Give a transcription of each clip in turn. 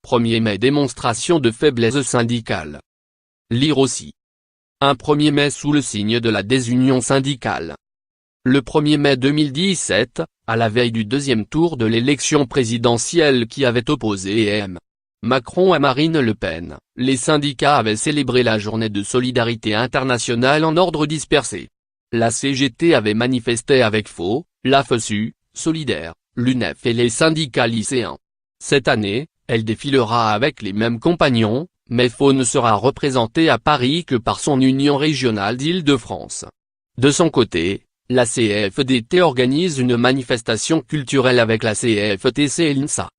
1er mai démonstration de faiblesse syndicale. Lire aussi. Un 1er mai sous le signe de la désunion syndicale. Le 1er mai 2017, à la veille du deuxième tour de l'élection présidentielle qui avait opposé M. Macron à Marine Le Pen, les syndicats avaient célébré la journée de solidarité internationale en ordre dispersé. La CGT avait manifesté avec FO, la FSU, Solidaire, l'UNEF et les syndicats lycéens. Cette année, elle défilera avec les mêmes compagnons, mais FO ne sera représenté à Paris que par son union régionale d'Île-de-France. De son côté, la CFDT organise une manifestation culturelle avec la CFTC et l'INSA.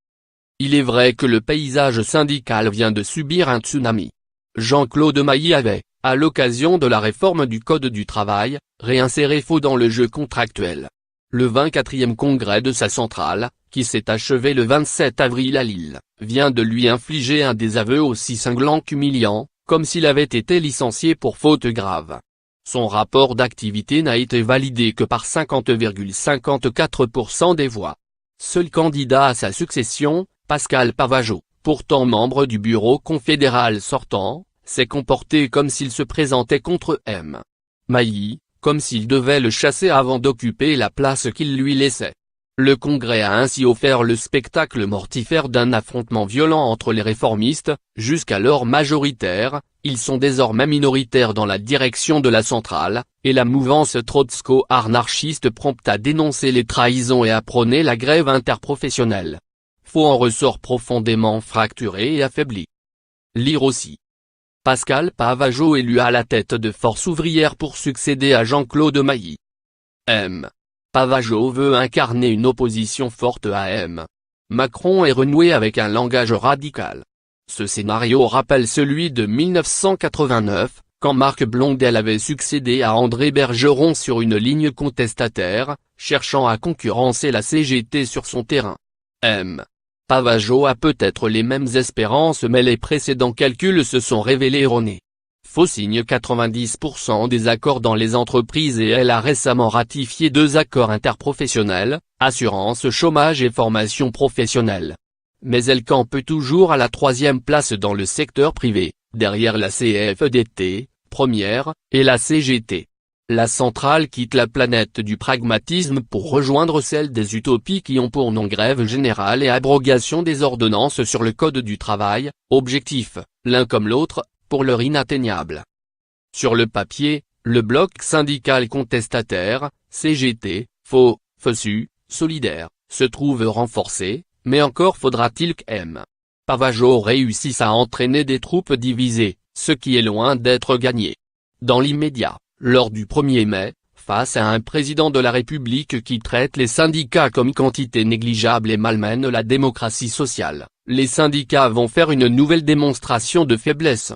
Il est vrai que le paysage syndical vient de subir un tsunami. Jean-Claude Mailly avait, à l'occasion de la réforme du Code du travail, réinséré FO dans le jeu contractuel. Le 24e congrès de sa centrale, qui s'est achevé le 27 avril à Lille, vient de lui infliger un désaveu aussi cinglant qu'humiliant, comme s'il avait été licencié pour faute grave. Son rapport d'activité n'a été validé que par 50,54% des voix. Seul candidat à sa succession, Pascal Pavageot, pourtant membre du bureau confédéral sortant, s'est comporté comme s'il se présentait contre M. Mailly, comme s'il devait le chasser avant d'occuper la place qu'il lui laissait. Le Congrès a ainsi offert le spectacle mortifère d'un affrontement violent entre les réformistes, jusqu'alors majoritaires, ils sont désormais minoritaires dans la direction de la centrale, et la mouvance trotsko-anarchiste prompte à dénoncer les trahisons et à prôner la grève interprofessionnelle. FO en ressort profondément fracturé et affaibli. Lire aussi. Pascal Pavageot élu à la tête de Force ouvrière pour succéder à Jean-Claude Mailly. M. Pavageot veut incarner une opposition forte à M. Macron et renouer avec un langage radical. Ce scénario rappelle celui de 1989, quand Marc Blondel avait succédé à André Bergeron sur une ligne contestataire, cherchant à concurrencer la CGT sur son terrain. M. Pavageot a peut-être les mêmes espérances mais les précédents calculs se sont révélés erronés. FO signe 90% des accords dans les entreprises et elle a récemment ratifié 2 accords interprofessionnels, assurance chômage et formation professionnelle. Mais elle campe toujours à la 3e place dans le secteur privé, derrière la CFDT, première, et la CGT. La centrale quitte la planète du pragmatisme pour rejoindre celle des utopies qui ont pour nom grève générale et abrogation des ordonnances sur le Code du travail, objectif, l'un comme l'autre, pour l'heure inatteignable. Sur le papier, le bloc syndical contestataire, CGT, FO, FSU, Solidaire, se trouve renforcé, mais encore faudra-t-il que M. Pavageot réussisse à entraîner des troupes divisées, ce qui est loin d'être gagné. Dans l'immédiat, lors du 1er mai, face à un président de la République qui traite les syndicats comme quantité négligeable et malmène la démocratie sociale, les syndicats vont faire une nouvelle démonstration de faiblesse.